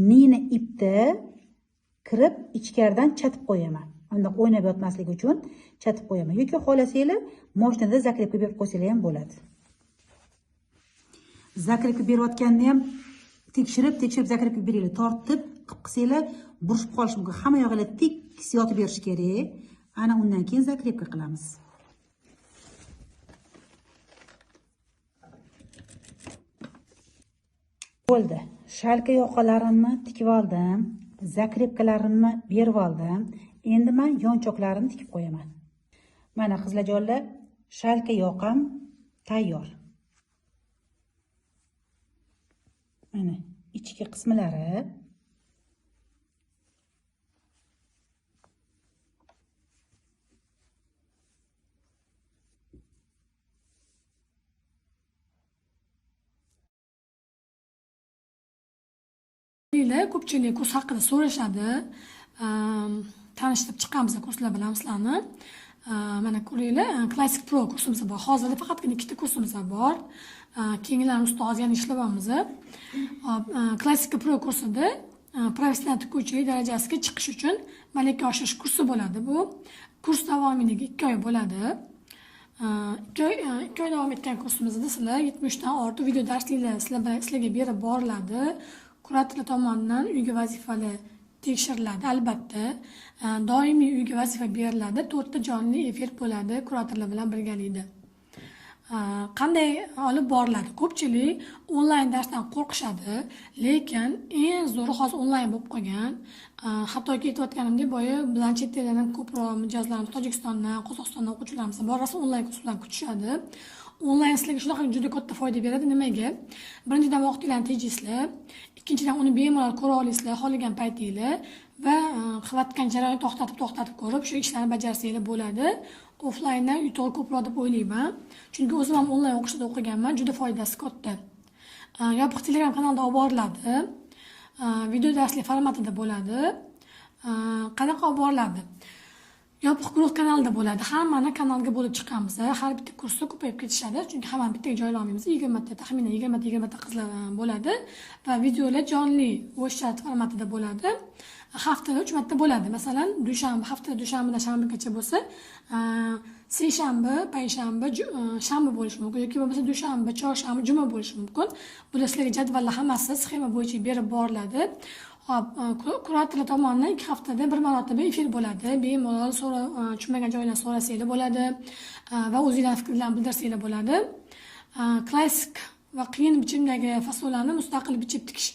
nina ipda kirib ichkaridan chatib qo'yaman. Unda o'ynab yotmasligi uchun chatib qo'yaman. Yoki xohlasanglar, mashinada zakrepga berib qo'ysanglar ham bo'ladi. Zakrepga berayotganda ham tekshirib zakrepga beringlar. Tortib qilsanglar burishib qolishi mumkin. Hamma yog'iga tekis yotib berish kerak. Ana undan keyin zakrepga qilamiz. Bo'ldi. Shalka yoqalarimni tikib oldim. Zakrepkalarimni berib oldim. Endi men yonchoklarini tikib qo'yaman. Mana qizlarjonlar, shalka yoqam tayyor. Mana ichki qismlari. Ko'pchilik kurs haqida so'rashadi. Tanishtirib chiqamiz kurslar bilan sizlarni. Mana ko'ringlar, Classic Pro kursimiz bor. Hozirda faqatgina 2 ta kursimiz bor. Keyingilarni ustida hozir yana ishlayapmiz. Classic Pro kursida professional tikuvchilik darajasiga chiqish uchun malaka oshirish kursi bo'ladi bu. Kurs davomidagi 2 oy bo'ladi. 2 oy davom etgan kursimizda sizlar 70 dan ortiq video darsliklar sizlarga berib boriladi. Kuratorlar tomonidan uyga vazifalar tekshiriladi. Albatta, doimiy uyga vazifa beriladi. 4 ta jonli efir bo'ladi kuratorlar bilan birgalikda. qanday olib boriladi? Ko'pchilik onlayn darsdan qo'rqishadi, lekin eng zo'ri hozir onlayn bo'lib qolgan. Hattoki aytayotganimdek, boya bilan chet eldan ko'proq mijozlarimiz Tojikistondan, Qozog'istondan o'quvchilarimiz borasa onlayn kurslardan kutishadi. Onlayn sizlarga shunaqa juda katta foyda beradi. Nimaga? Birinchidan vaqtingizni tejaysizlar, ikkinchidan uni bemalol ko'ra olasizlar xohlagan paytingizda va qilayotgan jarayonni to'xtatib ko'rib, shu ishlarni bajarsanglar bo'ladi. Offlayndan yutug'i ko'proq deb o'ylayman. Chunki o'zim ham onlayn o'qishda o'qiganman, juda foydasi katta. Yopiq Telegram kanalda olib boriladi. Video darslik formatida bo'ladi. Qanaqa olib boriladi? Yopiq guruh kanalida bo'ladi. Hammani kanalga bo'lib chiqamiz. Har bitta kursda ko'payib ketishadi, chunki hammani bittaga joylay olmaymiz. 20 ta, taxminan 20 ta qizlar bo'ladi va videolar jonli voice chat formatida bo'ladi. Haftada 3 marta bo'ladi. Masalan, haftada dushanbadan shanbagacha bo'lsa, seshanba, payshanba, shanba bo'lishi mumkin yoki bo'lmasa dushanba, chorshanba, juma bo'lishi mumkin. Bular sizlarga jadvallar hammasi sxema bo'yicha berib boriladi. Kuratorlar tomonidan 2 haftada bir marotaba efir bo'ladi. Bemalol tushunmagan joylarni so'rasanglar bo'ladi va o'zingizlarning fikrlarni bildirsanglar bo'ladi. Klassik va qiyin bichimdagi fasollarni mustaqil bichib tikish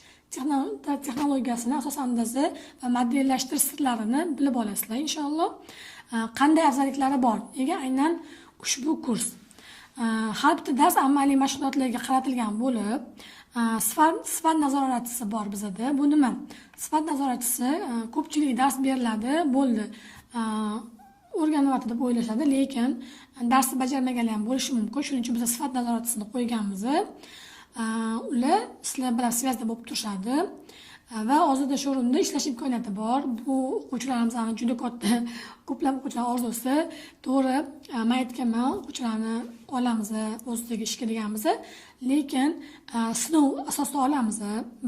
texnologiyasini, asos andazi va modellashtirish sirlarini bilib olasizlar inshaalloh. Qanday afzalliklari bor? Nega aynan ushbu kurs? Har bitta dars amaliy mashg'ulotlarga qaratilgan bo'lib, sifat nazoratchisi bor bizda. Bu nima? Sifat nazoratchisi ko'pchilik dars beriladi, bo'ldi. O'rganyapti deb o'ylashadi, lekin darsni bajarmaganlar ham bo'lishi mumkin. Shuning uchun biz sifat nazoratchisini qo'yganmiz. Ular sizlar bilan svязda bo'lib turishadi va hozirda showroomda ishlash imkoniyati bor. Bu o'quvchilarimizning juda katta ko'plab o'quvchilar orzusi. To'g'ri, men aytganman, o'quvchilarni olamiz, o'zidagi ishga deganmiz, lekin sinov asosida olamiz.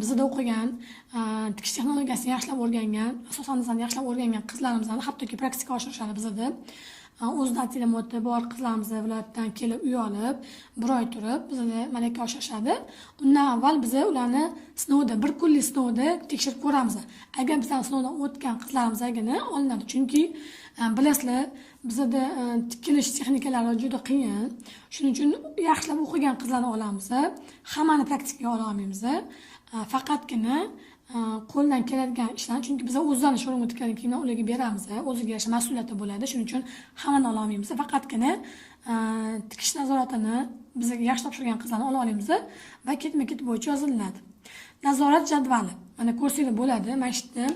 Bizda o'qigan, tikish texnologiyasini yaxshilab o'rgangan, asosan yaxshilab o'rgangan qizlarimizni hattoki praktikaga oshirishadi bizda. O'zida ta'limoti bor qizlarimiz viloyatdan kelib uy olib, bir oy turib, bizga malaka oshirishadi. Undan avval biz ularni sinovda, bir kunlik sinovda tekshirib ko'ramiz. Agar bizdan sinovdan o'tgan qizlarimizgina olinadi. Chunki bilasizlar, bizda tikilish texnikalari juda qiyin. Shuning uchun yaxshilab o'qigan qizlarni olamiz. Hammani praktikaga ola olmaymiz. Faqatgina qo'ldan keladigan ishlar, chunki biz o'zlarini showroomga tikadigan kiyimni ularga beramiz, o'ziga yarasha mas'uliyati bo'ladi. Shuning uchun hammani ola olmaymiz. Faqatgina tikish nazoratini bizga yaxshi topshirgan qizlarni ola olamiz va ketma-ket bo'yicha yoziladi. Nazorat jadvali. Mana ko'rsanglar bo'ladi. Mana shu yerda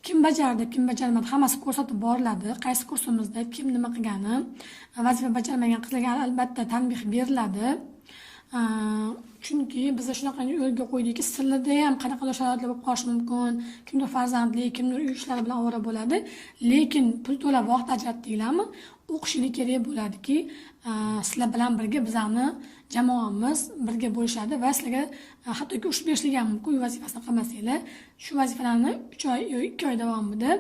kim bajardi, kim bajarmadi, hammasi ko'rsatib boriladi. Qaysi kursimizda kim nima qilgani, vazifa bajarmagan qizlarga albatta tanbeh beriladi. Chunki biz shunaqa yo'lga qo'ydikki, sizlarda ham qanaqadir sharoitlar bo'lib qolishi mumkin, kimdir farzandli, kimdir uy ishlari bilan ovora bo'ladi, lekin pul to'lab vaqt ajratdinglarmi, o'qishlik kerak bo'ladiki, sizlar bilan birga bizani jamoamiz birga bo'lishadi va sizlarga hattoki urush berishlik ham mumkin, uy vazifasini qilmasanglar, shu vazifalarni 3 oy yoki 2 oy davomida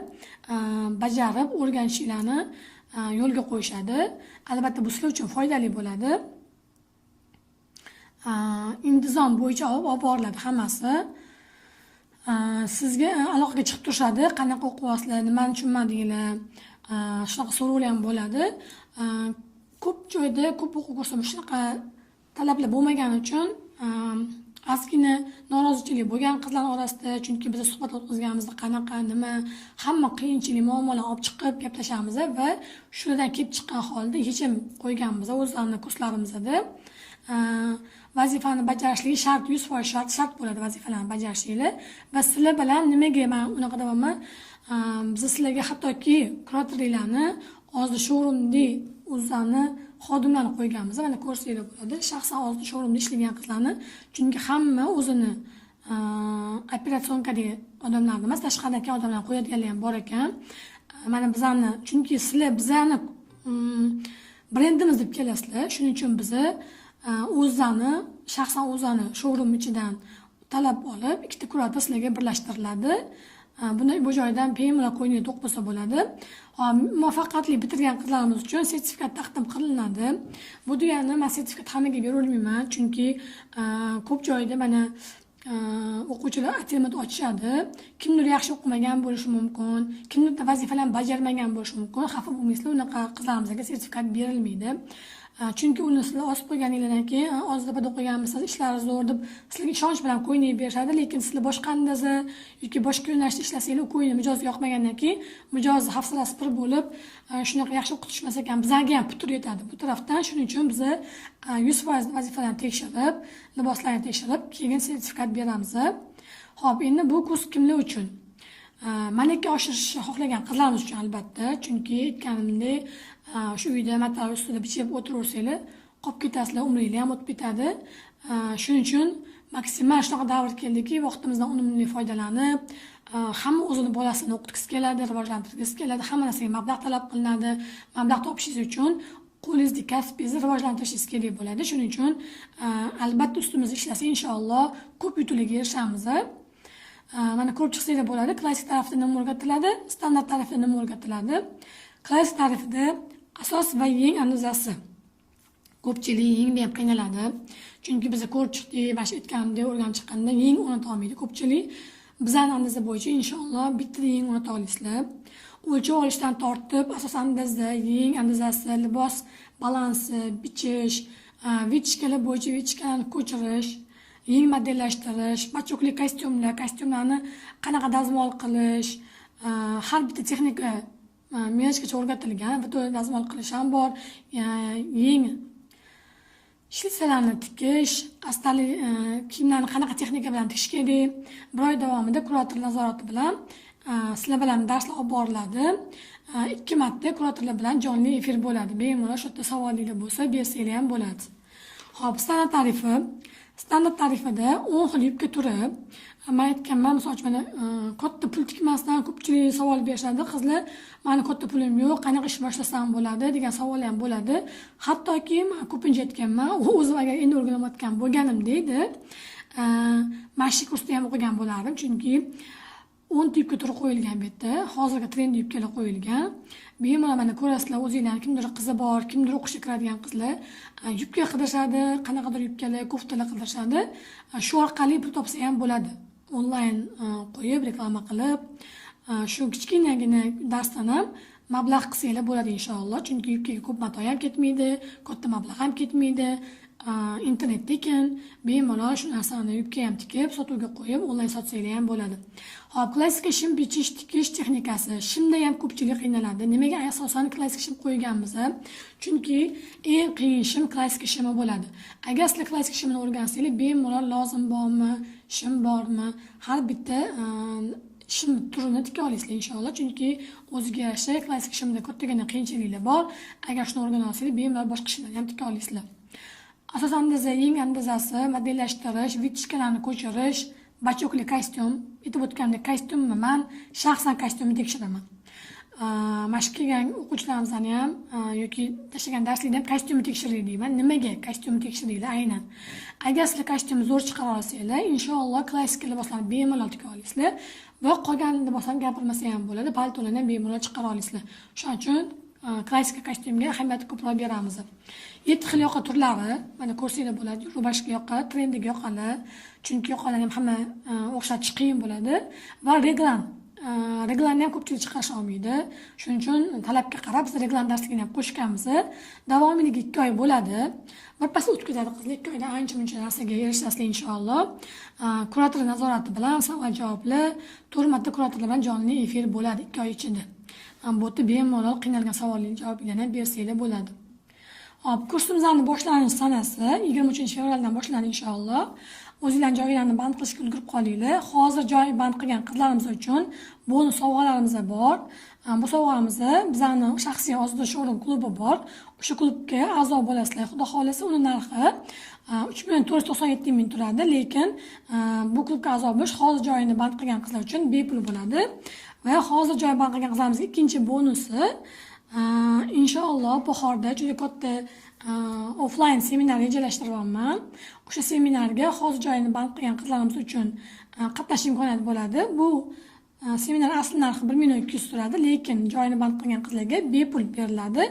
bajarib o'rganishinglarni yo'lga qo'yishadi. Albatta bu sizlar uchun foydali bo'ladi. Intizom bo'yicha olib boriladi hammasi. Sizga aloqaga chiqib turishadi, qanaqa o'qiyapsizlar, nimani tushunmadinglar, shunaqa so'rovlar ham bo'ladi. Ko'p joyda, ko'p o'quv kursida shunaqa talablar bo'lmagani uchun ozgina norozichilik bo'lgan qizlar orasida, chunki biz suhbat o'tkazganimizda qanaqa, nima, hamma qiyinchilik, muammolar olib chiqib gaplashamiz va shundan kelib chiqqan holda yechim qo'yganmiz o'zlarini kurslarimizda. Vazifani bajarishligi shart, 100% shart bo'ladi vazifalarni bajarishinglar va sizlar bilan nimaga men unaqa deyapman, biz sizlarga hattoki kuratorlarni hozir showroomda o'zlarini xodimlarni qo'yganmiz. Mana ko'rsanglar bo'ladi. Shaxsan hozir showroomda ishlagan qizlarni, chunki hamma o'zini operatsiyonkadagi odamlar emas, tashqaridagi odamlar qo'yadiganlar ham bor ekan. Mana bizani, chunki sizlar bizani brendimiz deb kelasizlar. Shuning uchun biz o'zlarini, shaxsan o'zlarini showroom ichidan talab olib, ikkita kurator sizlarga birlashtiriladi. Buni bu joydan bemalol qo'yinga to'q bo'lsa bo'ladi. Muvaffaqiyatli bitirgan qizlarimiz uchun sertifikat taqdim qilinadi. Bu degani men sertifikat hammaga bera olmayman, chunki ko'p joyda mana o'quvchilar atermat ochishadi. Kimdir yaxshi o'qimagan bo'lishi mumkin, kimdir vazifalarni bajarmagan bo'lishi mumkin. Xafa bo'lmaysizlar, unaqa qizlarimizga sertifikat berilmaydi. Chunki uni sizlar osib qo'yganingizdan keyin ozdapada o'qiganmisiz, ishlari zo'r deb sizlarga ishonch bilan qo'ynib berishadi, lekin sizlar boshqandaza yoki boshqa yo'nalishda ishlasanglar, u qo'yni mijoz yoqmagandan keyin mijoz hafsalasi pir bo'lib, shunaqa yaxshi o'qitishmas ekan, bizlarga ham putur yetadi bu tarafdan. Shuning uchun biz 100% vazifalarni tekshirib, liboslarni tekshirib, keyin sertifikat beramiz. Xo'p, endi bu kurs kimlar uchun? Malaka oshirishni xohlagan qizlarimiz uchun albatta, chunki aytganimdek, shu uyda matal ustida bichib o'tiraversanglar, qolib ketasizlar, umringlar ham o'tib ketadi. Shuning uchun maksimal shunaqa davr keldiki, vaqtimizdan unumli foydalanib, hamma o'zini bolasini o'qitgisi keladi, rivojlantirgisi keladi, hamma narsaga mablag' talab qilinadi. Mablag' topishingiz uchun qo'lingizni, kasbingizni rivojlantirishingiz kerak bo'ladi. Shuning uchun albatta ustimizda ishlasa, inshaalloh ko'p yutuqlarga erishamiz. Mana ko'rib chiqsanglar bo'ladi, klassik tarafda nima o'rgatiladi, standart tarafda nima o'rgatiladi. Klassik tarafida asos va yeng andazasi. Ko'pchilik yengda ham qiynaladi. Chunki biz ko'rib chiqdik, mana shu aytganimdek o'rganib chiqqanda yeng o'rnata olmaydi ko'pchilik. Bizning andaza bo'yicha inshaalloh bittada yeng o'rnata olasizlar. O'lchov olishdan tortib, asos andaza, yeng andazasi, libos balansi, bichish, vichkalar bo'yicha vichkalarni ko'chirish, yeng modellashtirish, bachokli kostyumlarni qanaqa dazmol qilish, har bitta texnika menajgacha o'rgatilgan, bitta dazmol qilish ham bor, yeng shilsalarni tikish, astali kiyimlarni qanaqa texnika bilan tikish kerak. Bir oy davomida kurator nazorati bilan sizlar bilan darslar olib boriladi. 2 marta kuratorlar bilan jonli efir bo'ladi. Bemalol shu yerda savolinglar bo'lsa, bersanglar ham bo'ladi. Xo'p, standart tarifida 10 xil yubka turi. Men aytganman, misol uchun mana katta pul tikmasdan ko'pchilik savol berishadi. Qizlar, "Meni katta pulim yo'q, qanaqa ish boshlasam bo'ladi?" degan savol ham bo'ladi. Hattoki men ko'pincha aytganman, o'zim agar endi o'rganayotgan bo'lganim deydi, mashq kursda ham o'qigan bo'lardim, chunki 10 yubka turi qo'yilgan bu yerda. Hozirgi trend yubkalar qo'yilgan. Bemalol mana ko'rasizlar, o'zingizlar kimdir qizi bor, kimdir o'qishga kiradigan qizlar yubka qidirishadi, qanaqadir yubkalar, koftalar qidirishadi. Shu orqali pul topsa ham bo'ladi. Onlayn qo'yib, reklama qilib, shu kichkinagina darsdan ham mablag' qilsanglar bo'ladi inshaalloh. Chunki yubkaga ko'p mato ham ketmaydi, katta mablag' ham ketmaydi. Internet tekin, bemalol shu narsani yubka ham tikib, sotuvga qo'yib, onlayn sotsanglar ham bo'ladi. Hop, klassik shim bichish, tikish texnikasi. Shimda ham ko'pchilik qiynaladi. Nimaga asosan klassik shim qo'yganmiz? Chunki eng qiyin shim klassik shimi bo'ladi. Agar sizlar klassik shimni o'rgansanglar, bemalol lozim bormi, shim bormi, har bitta shim turini tika olasizlar inshaalloh. Chunki o'ziga yarasha klassik shimda kattagina qiyinchiliklar bor. Agar shuni o'rgana olsanglar, bemalol boshqa shimlarni ham tika olasizlar. Asos andaza, yeng andazasi, modellashtirish, vichkalarni ko'chirish, bachokli kostyum. Aytib o'tgandek, kostyumni men shaxsan kostyumni tekshiraman. Mashq qilgan o'quvchilarimizdan ham yoki tashlagan darslikda ham kostyumni tekshiraylik deyman. Nimaga kostyumni tekshiringlar aynan? Agar sizlar kostyumni zo'r chiqara olsanglar, inshaalloh klassik liboslarni bemalol tika olasizlar va qolgan liboslarni gapirmasa ham bo'ladi, paltolarni ham bemalol chiqara olasizlar. Shuning uchun klassik kostyumga ahamiyat ko'proq beramiz. 7 xil yoqa turlari, mana ko'rsanglar bo'ladi. Rubashka yoqa, trendiga yoqalar, chunki yoqalar ham hamma o'xshatish qiyin bo'ladi va reglan. Reglanni ham ko'pchilik chiqarish olmaydi. Shuning uchun talabga qarab biz reglan darsligini ham qo'shganmiz. Davomiyligi 2 oy bo'ladi. Birpas o'tib ketadi qizlar, 2 oyda ancha-muncha narsaga erishasizlar inshaalloh. Kurator nazorati bilan savol-javoblar, 4 marta kuratorlar bilan jonli efir bo'ladi 2 oy ichida. Bu yerda bemalol qiynalgan savollarga javoblarni bersanglar bo'ladi. Hop, kursimizning boshlanish sanasi 23-fevraldan boshlanadi inshaalloh. O'zingizlarning joylarini band qilishga ulgurib qolinglar. Hozir joy band qilgan qizlarimiz uchun bonus sovg'alarimiz bor. Bu sovg'amiz bizning shaxsiy ozuda shourum klubi bor. O'sha klubga a'zo bo'lasizlar. Xudo xolasa uni narxi 3,497,000 turadi, lekin bu klubga a'zo bo'lish hozir joyini band qilgan qizlar uchun bepul bo'ladi. Va hozir joy band qilgan qizlarimizga ikkinchi bonusi inshaalloh bahorda juda katta offline seminar rejalashtiryapman. O'sha seminarga hozir joyini band qilgan qizlarimiz uchun qatnashish imkoniyati bo'ladi. Bu seminar asl narxi 1,200,000 turadi, lekin joyini band qilgan qizlarga bepul beriladi.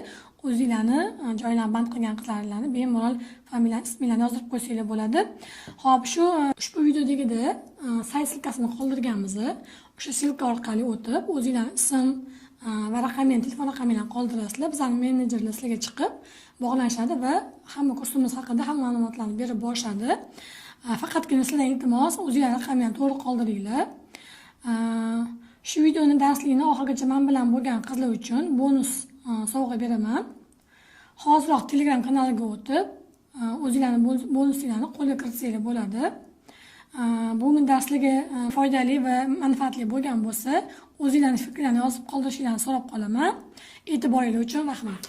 o'zinglarni joylarni band qilgan qizlarni bemalol familiya isminglarni yozdirib qo'ysanglar bo'ladi. Xo'p, ushbu videodagida sayt silkasini qoldirganmiz. O'sha silka orqali o'tib o'zinglarni ism va raqamini, telefon raqaminglarni qoldirasizlar. Bizning menejerlar sizlarga chiqib bog'lanishadi va hamma kursimiz haqida hamma ma'lumotlarni berib borishadi. Faqatgina sizlardan iltimos o'zinglar raqamlarni to'g'ri qoldiringlar. Shu videoni darslikni oxirigacha men bilan bo'lgan qizlar uchun bonus sovg'a beraman. Hoziroq Telegram kanaliga o'tib, o'zinglarning bonuslarni qo'lga kiritsanglar bo'ladi. Bu darsligi foydali va manfaatli bo'lgan bo'lsa, o'zinglarning fikrlarini yozib qoldirishingizni so'rab qolaman. E'tiboringiz uchun rahmat.